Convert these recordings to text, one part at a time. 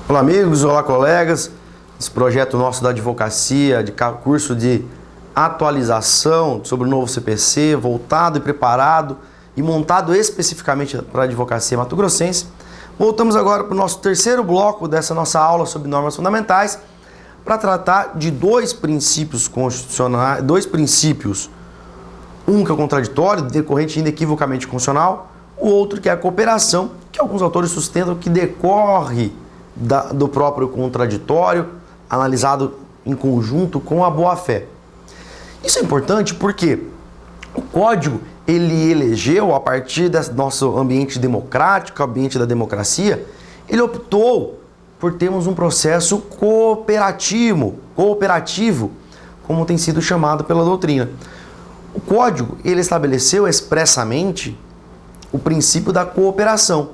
Olá amigos, olá colegas. Esse projeto nosso da advocacia, de curso de atualização sobre o novo CPC, voltado e preparado e montado especificamente para a advocacia mato-grossense. Voltamos agora para o nosso terceiro bloco dessa nossa aula sobre normas fundamentais, para tratar de dois princípios constitucionais, um que é o contraditório, decorrente inequivocamente constitucional, o outro que é a cooperação, que alguns autores sustentam que decorre do próprio contraditório, analisado em conjunto com a boa-fé. Isso é importante porque o Código, ele elegeu, a partir do nosso ambiente democrático, ambiente da democracia, ele optou por termos um processo cooperativo, como tem sido chamado pela doutrina. O Código, ele estabeleceu expressamente o princípio da cooperação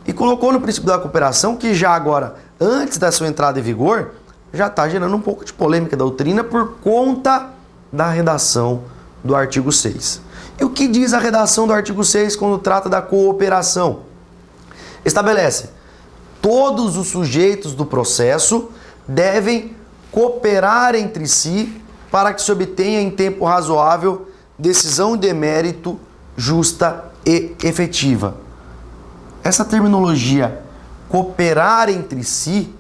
e colocou no princípio da cooperação que já agora, antes da sua entrada em vigor, já está gerando um pouco de polêmica da doutrina por conta da redação do artigo 6. E o que diz a redação do artigo 6 quando trata da cooperação? Estabelece: todos os sujeitos do processo devem cooperar entre si para que se obtenha em tempo razoável decisão de mérito justa e efetiva. Essa terminologia, cooperar entre si,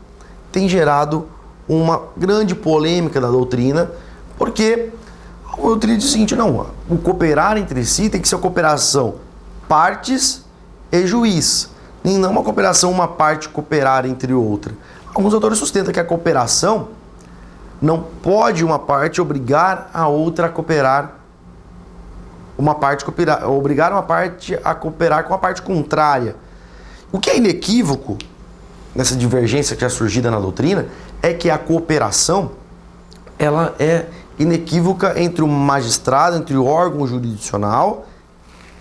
tem gerado uma grande polêmica da doutrina, porque a doutrina diz o seguinte: não, o cooperar entre si tem que ser a cooperação partes e juiz, nem não uma cooperação uma parte cooperar entre outra. Alguns autores sustentam que a cooperação não pode uma parte obrigar a outra a cooperar, obrigar uma parte a cooperar com a parte contrária. O que é inequívoco nessa divergência que é surgida na doutrina é que a cooperação ela é inequívoca entre o magistrado, entre o órgão jurisdicional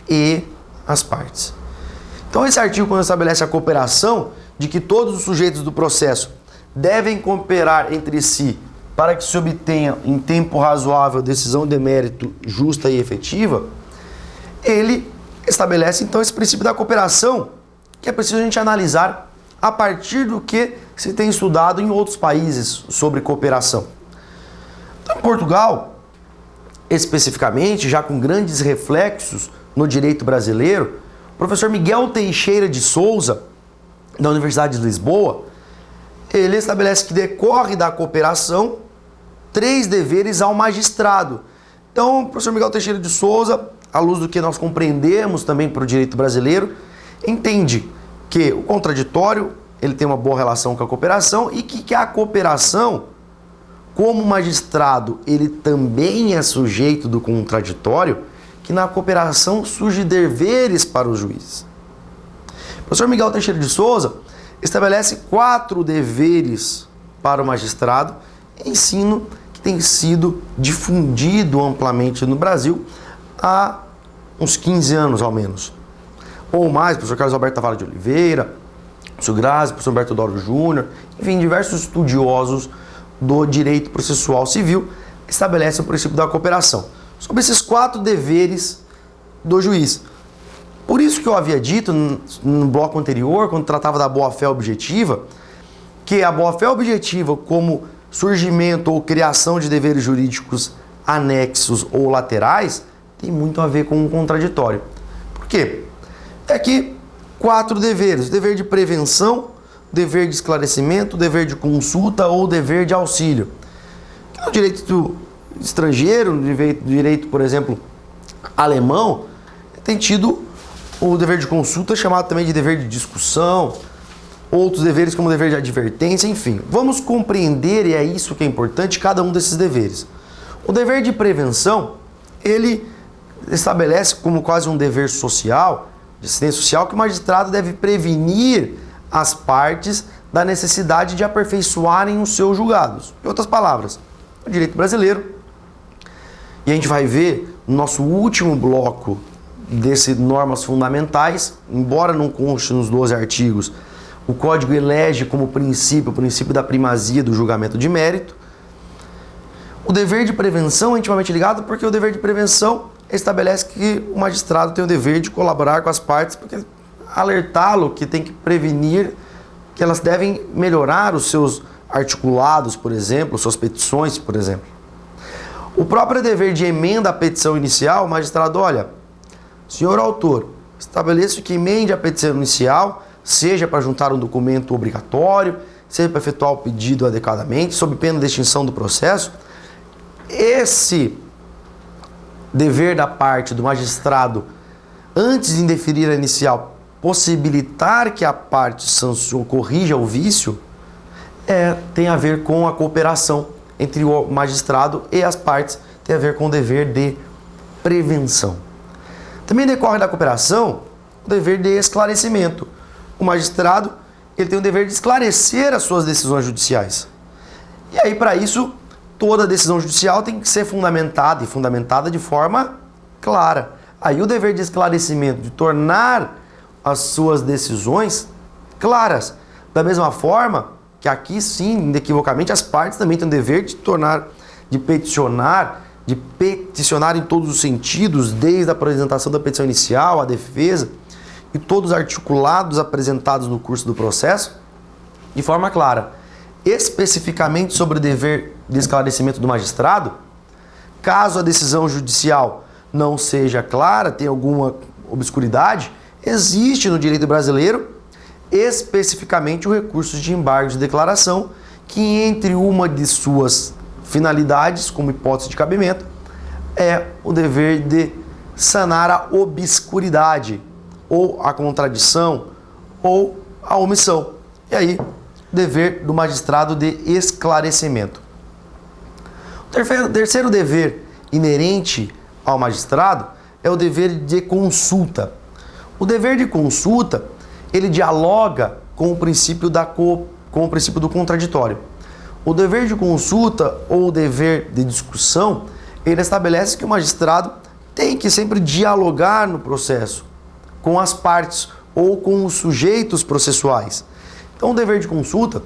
e as partes. Então esse artigo, quando estabelece a cooperação de que todos os sujeitos do processo devem cooperar entre si para que se obtenha em tempo razoável decisão de mérito justa e efetiva, ele estabelece então esse princípio da cooperação, que é preciso a gente analisar a partir do que se tem estudado em outros países sobre cooperação. Então, em Portugal, especificamente, já com grandes reflexos no direito brasileiro, o professor Miguel Teixeira de Souza, da Universidade de Lisboa, ele estabelece que decorre da cooperação 3 deveres ao magistrado. Então, o professor Miguel Teixeira de Souza, à luz do que nós compreendemos também para o direito brasileiro, entende que o contraditório ele tem uma boa relação com a cooperação e que a cooperação, como magistrado, ele também é sujeito do contraditório, que na cooperação surge deveres para os juízes. O professor Miguel Teixeira de Souza estabelece 4 deveres para o magistrado, ensino que tem sido difundido amplamente no Brasil há uns 15 anos ao menos. Ou mais, o professor Carlos Alberto Tavares de Oliveira, o professor Grazi, o professor Humberto Doro Júnior, enfim, diversos estudiosos do direito processual civil estabelecem o princípio da cooperação sobre esses 4 deveres do juiz. Por isso que eu havia dito no bloco anterior, quando tratava da boa-fé objetiva, que a boa-fé objetiva como surgimento ou criação de deveres jurídicos anexos ou laterais tem muito a ver com o contraditório. Por quê? É que 4 deveres: o dever de prevenção, o dever de esclarecimento, o dever de consulta ou o dever de auxílio. No direito estrangeiro, no direito, por exemplo, alemão, tem tido o dever de consulta, chamado também de dever de discussão, outros deveres como o dever de advertência, enfim. Vamos compreender, e é isso que é importante, cada um desses deveres. O dever de prevenção, ele estabelece como quase um dever social, de assistência social, que o magistrado deve prevenir as partes da necessidade de aperfeiçoarem os seus julgados. Em outras palavras, o direito brasileiro, e a gente vai ver no nosso último bloco desse normas fundamentais, embora não conste nos 12 artigos, o Código elege como princípio o princípio da primazia do julgamento de mérito. O dever de prevenção é intimamente ligado porque o dever de prevenção estabelece que o magistrado tem o dever de colaborar com as partes, porque alertá-lo que tem que prevenir que elas devem melhorar os seus articulados, por exemplo, suas petições, por exemplo. O próprio dever de emenda à petição inicial, o magistrado, olha, senhor autor, estabeleço que emende a petição inicial, seja para juntar um documento obrigatório, seja para efetuar o pedido adequadamente, sob pena de extinção do processo. Esse dever da parte do magistrado, antes de indeferir a inicial, possibilitar que a parte corrija o vício, tem a ver com a cooperação entre o magistrado e as partes, tem a ver com o dever de prevenção. Também decorre da cooperação o dever de esclarecimento. O magistrado, ele tem o dever de esclarecer as suas decisões judiciais. E aí, para isso, toda decisão judicial tem que ser fundamentada de forma clara. Aí o dever de esclarecimento, de tornar as suas decisões claras. Da mesma forma que aqui sim, inequivocamente, as partes também têm o dever de peticionar em todos os sentidos, desde a apresentação da petição inicial, a defesa e todos os articulados apresentados no curso do processo, de forma clara. Especificamente sobre o dever de esclarecimento do magistrado, caso a decisão judicial não seja clara, tenha alguma obscuridade, existe no direito brasileiro especificamente o recurso de embargo de declaração, que entre uma de suas finalidades, como hipótese de cabimento, é o dever de sanar a obscuridade, ou a contradição, ou a omissão. E aí, dever do magistrado de esclarecimento. O terceiro dever inerente ao magistrado é o dever de consulta. O dever de consulta, ele dialoga com o princípio do contraditório. O dever de consulta ou o dever de discussão, ele estabelece que o magistrado tem que sempre dialogar no processo com as partes ou com os sujeitos processuais. Então, o dever de consulta,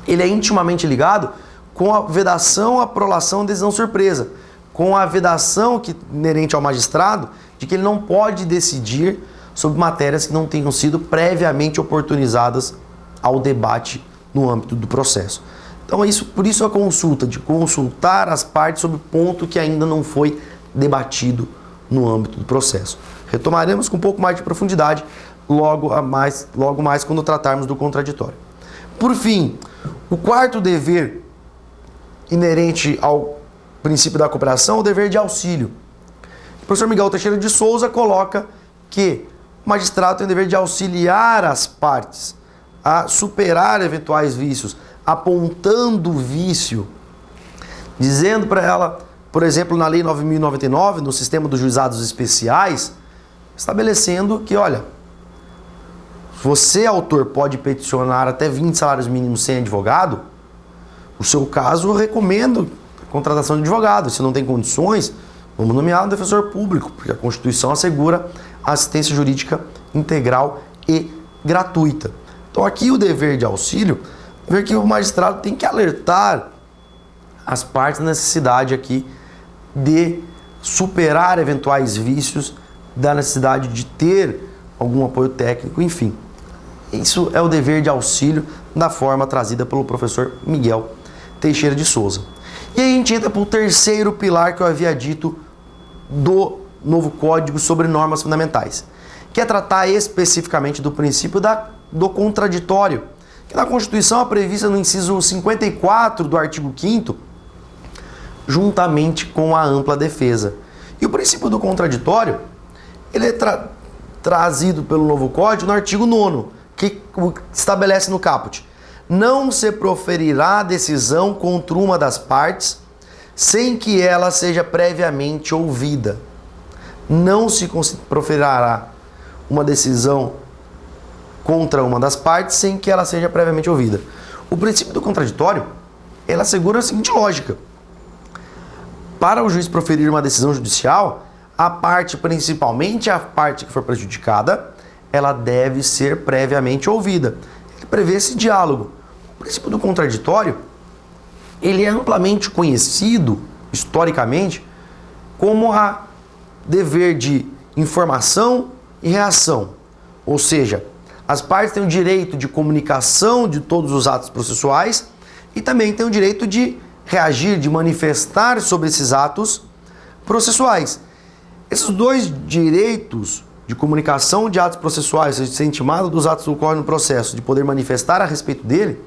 ele é intimamente ligado com a vedação, a prolação, a decisão surpresa, com a vedação inerente ao magistrado de que ele não pode decidir sobre matérias que não tenham sido previamente oportunizadas ao debate no âmbito do processo. Então, por isso a consulta, de consultar as partes sobre ponto que ainda não foi debatido no âmbito do processo. Retomaremos com um pouco mais de profundidade logo mais quando tratarmos do contraditório. Por fim, o quarto dever inerente ao princípio da cooperação é o dever de auxílio. O professor Miguel Teixeira de Souza coloca que o magistrado tem o dever de auxiliar as partes a superar eventuais vícios, apontando o vício, dizendo para ela, por exemplo, na Lei 9.099, no sistema dos juizados especiais, estabelecendo que, olha, você, autor, pode peticionar até 20 salários mínimos sem advogado. O seu caso, eu recomendo a contratação de advogado. Se não tem condições, vamos nomear um defensor público, porque a Constituição assegura a assistência jurídica integral e gratuita. Então, aqui o dever de auxílio, ver que o magistrado tem que alertar as partes da necessidade aqui de superar eventuais vícios, da necessidade de ter algum apoio técnico, enfim. Isso é o dever de auxílio da forma trazida pelo professor Miguel Teixeira de Souza. E aí a gente entra para o terceiro pilar que eu havia dito do novo Código sobre normas fundamentais, que é tratar especificamente do princípio do contraditório, que na Constituição é prevista no inciso 54 do artigo 5º, juntamente com a ampla defesa. E o princípio do contraditório, ele é trazido pelo novo Código no artigo 9º, que estabelece no caput: não se proferirá decisão contra uma das partes sem que ela seja previamente ouvida. Não se proferirá uma decisão contra uma das partes sem que ela seja previamente ouvida. O princípio do contraditório, ele assegura a seguinte lógica: para o juiz proferir uma decisão judicial, a parte, principalmente a parte que for prejudicada, ela deve ser previamente ouvida. Ele prevê esse diálogo. O princípio do contraditório, ele é amplamente conhecido, historicamente, como a dever de informação e reação. Ou seja, As partes têm o direito de comunicação de todos os atos processuais e também têm o direito de reagir, de manifestar sobre esses atos processuais. Esses dois direitos de comunicação de atos processuais, de ser intimado dos atos que ocorrem no processo, de poder manifestar a respeito dele,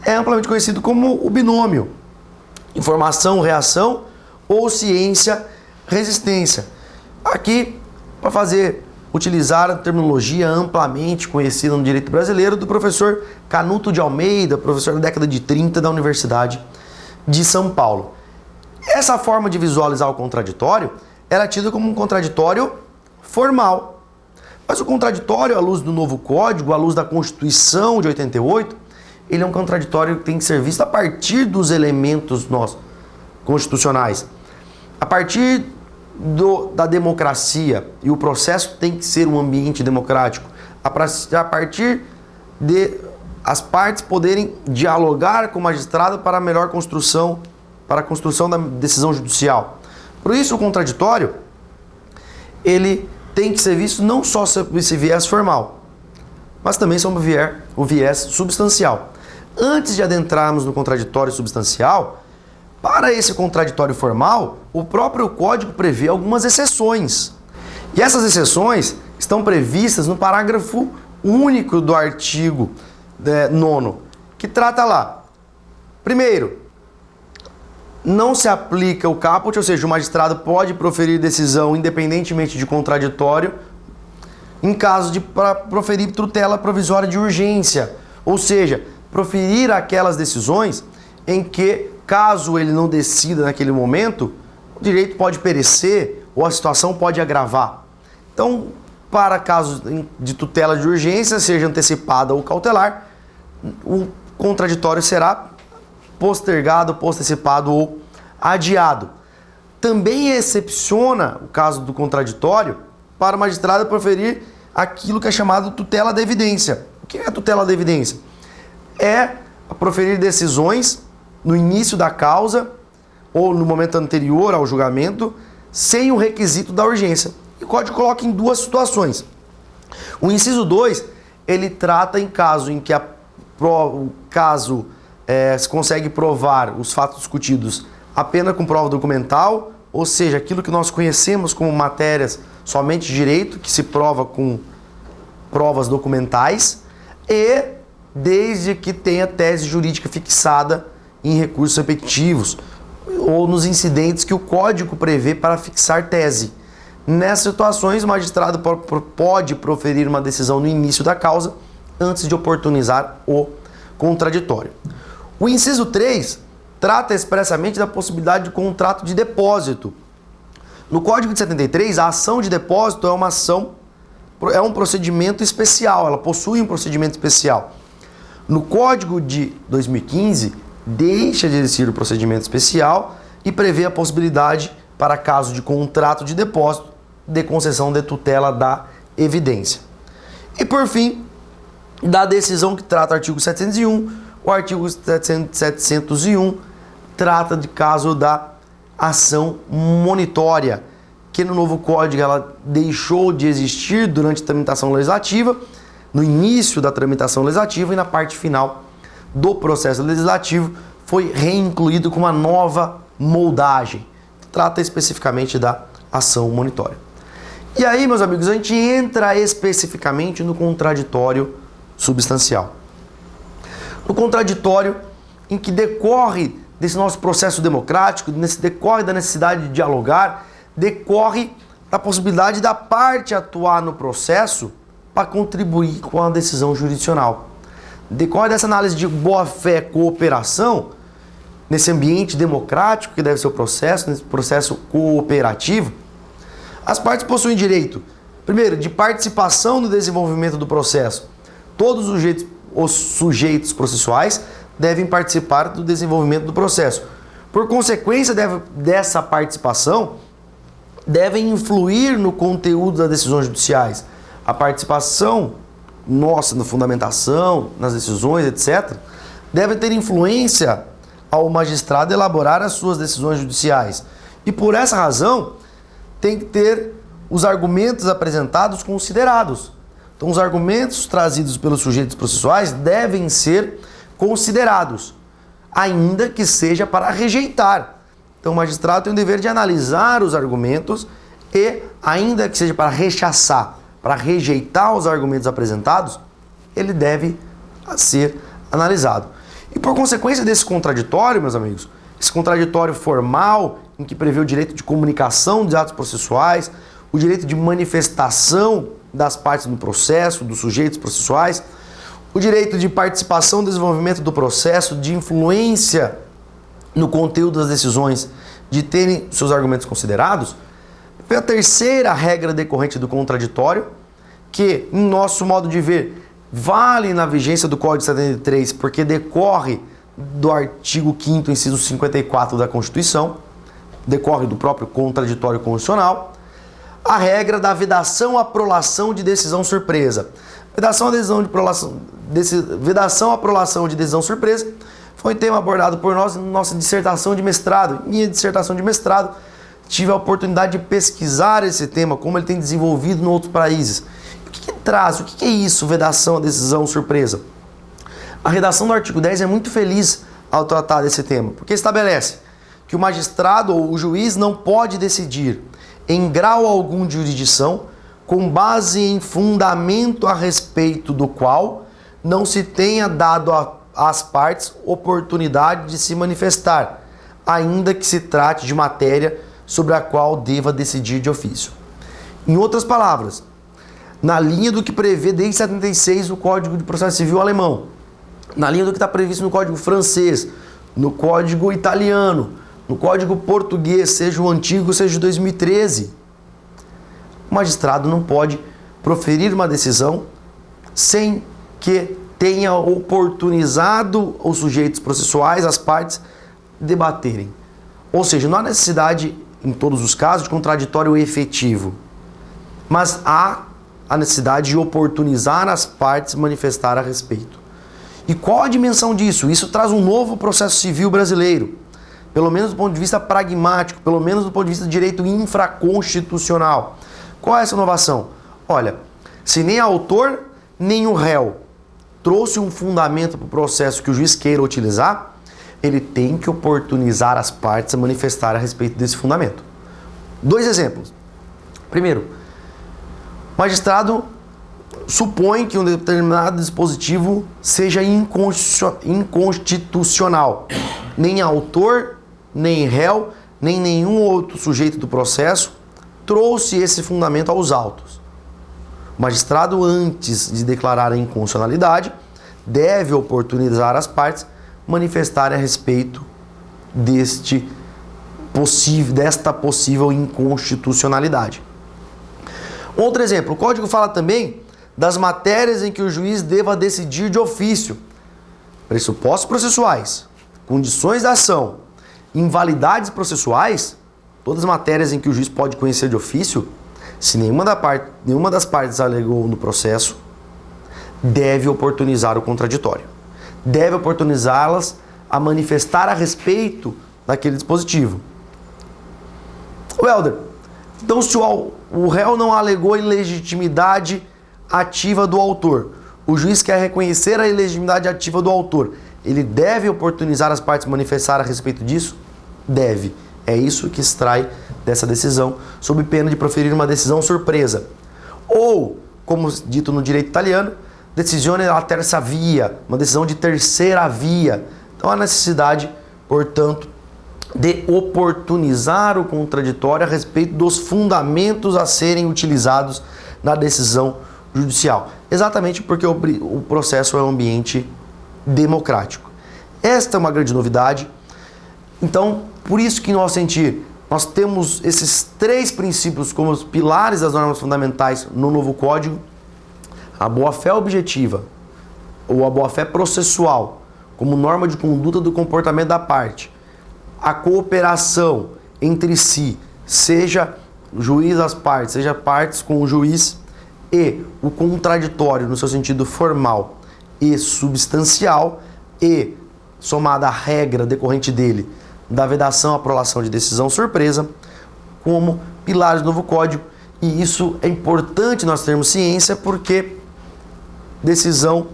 é amplamente conhecido como o binômio informação-reação ou ciência-resistência. Aqui, para utilizar a terminologia amplamente conhecida no direito brasileiro do professor Canuto de Almeida, professor da década de 30 da Universidade de São Paulo. Essa forma de visualizar o contraditório era tida como um contraditório formal. Mas o contraditório, à luz do novo Código, à luz da Constituição de 88, ele é um contraditório que tem que ser visto a partir dos elementos constitucionais. A partir da democracia, e o processo tem que ser um ambiente democrático, a partir de as partes poderem dialogar com o magistrado para a melhor construção, para a construção da decisão judicial. Por isso, o contraditório, ele tem que ser visto não só sob esse viés formal, mas também sob o viés substancial. Antes de adentrarmos no contraditório substancial, para esse contraditório formal, o próprio Código prevê algumas exceções. E essas exceções estão previstas no parágrafo único do artigo 9º, que trata lá. Primeiro, não se aplica o caput, ou seja, o magistrado pode proferir decisão independentemente de contraditório em caso de proferir tutela provisória de urgência, ou seja, proferir aquelas decisões em que, caso ele não decida naquele momento, o direito pode perecer ou a situação pode agravar. Então, para casos de tutela de urgência, seja antecipada ou cautelar, o contraditório será postergado, postecipado ou adiado. Também excepciona o caso do contraditório para o magistrado proferir aquilo que é chamado tutela da evidência. O que é a tutela da evidência? É proferir decisões no início da causa ou no momento anterior ao julgamento sem o requisito da urgência. E o Código coloca em duas situações. O inciso 2, ele trata em caso em que se consegue provar os fatos discutidos apenas com prova documental, ou seja, aquilo que nós conhecemos como matérias somente de direito, que se prova com provas documentais, e desde que tenha tese jurídica fixada em recursos repetitivos ou nos incidentes que o Código prevê para fixar tese. Nessas situações, o magistrado pode proferir uma decisão no início da causa antes de oportunizar o contraditório. O inciso 3 trata expressamente da possibilidade de contrato de depósito. No Código de 73, a ação de depósito é um procedimento especial, ela possui um procedimento especial. No Código de 2015, deixa de existir o procedimento especial e prevê a possibilidade, para caso de contrato de depósito, de concessão de tutela da evidência. E por fim, da decisão que trata o artigo 701, o artigo 701 trata de caso da ação monitória, que no novo Código ela deixou de existir durante a tramitação legislativa, no início da tramitação legislativa e na parte final do processo legislativo foi reincluído com uma nova moldagem, que trata especificamente da ação monitória. E aí, meus amigos, a gente entra especificamente no contraditório substancial. No contraditório em que decorre desse nosso processo democrático, decorre da necessidade de dialogar, decorre da possibilidade da parte atuar no processo para contribuir com a decisão jurisdicional. Decorre dessa análise de boa-fé, cooperação, nesse ambiente democrático que deve ser o processo, nesse processo cooperativo, as partes possuem direito, primeiro, de participação no desenvolvimento do processo. Todos os sujeitos processuais devem participar do desenvolvimento do processo. Por consequência dessa participação, devem influir no conteúdo das decisões judiciais. A participação nossa na fundamentação, nas decisões, etc., deve ter influência ao magistrado elaborar as suas decisões judiciais. E por essa razão, tem que ter os argumentos apresentados considerados. Então, os argumentos trazidos pelos sujeitos processuais devem ser considerados, ainda que seja para rejeitar. Então, o magistrado tem o dever de analisar os argumentos e, ainda que seja para rechaçar, para rejeitar os argumentos apresentados, ele deve ser analisado. E por consequência desse contraditório, meus amigos, esse contraditório formal, em que prevê o direito de comunicação dos atos processuais, o direito de manifestação das partes no processo, dos sujeitos processuais, o direito de participação no desenvolvimento do processo, de influência no conteúdo das decisões, de terem seus argumentos considerados, foi a terceira regra decorrente do contraditório, que, em nosso modo de ver, vale na vigência do Código de 73, porque decorre do artigo 5º, inciso 54 da Constituição, decorre do próprio contraditório constitucional, a regra da vedação à prolação de decisão surpresa. Vedação à prolação de decisão surpresa foi um tema abordado por nós em nossa dissertação de mestrado. Minha dissertação de mestrado, tive a oportunidade de pesquisar esse tema, como ele tem desenvolvido em outros países. O que traz? O que é isso, vedação à decisão surpresa? A redação do artigo 10 é muito feliz ao tratar desse tema, porque estabelece que o magistrado ou o juiz não pode decidir em grau algum de jurisdição com base em fundamento a respeito do qual não se tenha dado às partes oportunidade de se manifestar, ainda que se trate de matéria sobre a qual deva decidir de ofício. Em outras palavras, na linha do que prevê desde 76 o Código de Processo Civil alemão, na linha do que está previsto no Código francês, no Código italiano, no Código português, seja o antigo, seja o 2013, o magistrado não pode proferir uma decisão sem que tenha oportunizado os sujeitos processuais, as partes, debaterem. Ou seja, não há necessidade, em todos os casos, de contraditório efetivo, mas há a necessidade de oportunizar as partes manifestar a respeito. E qual a dimensão disso? Isso traz um novo processo civil brasileiro, pelo menos do ponto de vista pragmático, pelo menos do ponto de vista de direito infraconstitucional. Qual é essa inovação? Olha, se nem autor, nem o réu trouxe um fundamento para o processo que o juiz queira utilizar, ele tem que oportunizar as partes a manifestar a respeito desse fundamento. Dois exemplos. Primeiro, o magistrado supõe que um determinado dispositivo seja inconstitucional. Nem autor, nem réu, nem nenhum outro sujeito do processo trouxe esse fundamento aos autos. O magistrado, antes de declarar a inconstitucionalidade, deve oportunizar as partes manifestarem a respeito desta possível inconstitucionalidade. Outro exemplo, o Código fala também das matérias em que o juiz deva decidir de ofício. Pressupostos processuais, condições da ação, invalidades processuais, todas as matérias em que o juiz pode conhecer de ofício, se nenhuma das partes alegou no processo, deve oportunizar o contraditório. Deve oportunizá-las a manifestar a respeito daquele dispositivo. Welder, então se o réu não alegou ilegitimidade ativa do autor, o juiz quer reconhecer a ilegitimidade ativa do autor, ele deve oportunizar as partes manifestar a respeito disso? Deve. É isso que extrai dessa decisão, sob pena de proferir uma decisão surpresa. Ou, como dito no direito italiano, decisione a terza via, uma decisão de terceira via. Então há necessidade, portanto, de oportunizar o contraditório a respeito dos fundamentos a serem utilizados na decisão judicial. Exatamente porque o processo é um ambiente democrático. Esta é uma grande novidade. Então, por isso que, em nosso sentir, nós temos esses três princípios como os pilares das normas fundamentais no novo Código: a boa-fé objetiva, ou a boa-fé processual, como norma de conduta do comportamento da parte, a cooperação entre si, seja juiz as partes, seja partes com o juiz, e o contraditório no seu sentido formal e substancial, e somada à regra decorrente dele da vedação à prolação de decisão surpresa, como pilares do novo Código. E isso é importante nós termos ciência, porque decisão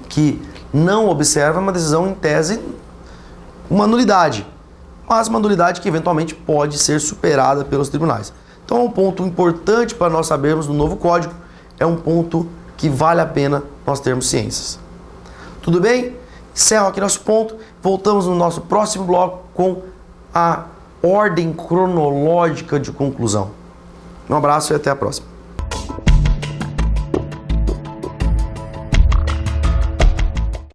que não observa uma decisão em tese, uma nulidade, mas uma nulidade que eventualmente pode ser superada pelos tribunais. Então, um ponto importante para nós sabermos no novo código, é um ponto que vale a pena nós termos ciências. Tudo bem? Encerro aqui nosso ponto, voltamos no nosso próximo bloco com a ordem cronológica de conclusão. Um abraço e até a próxima.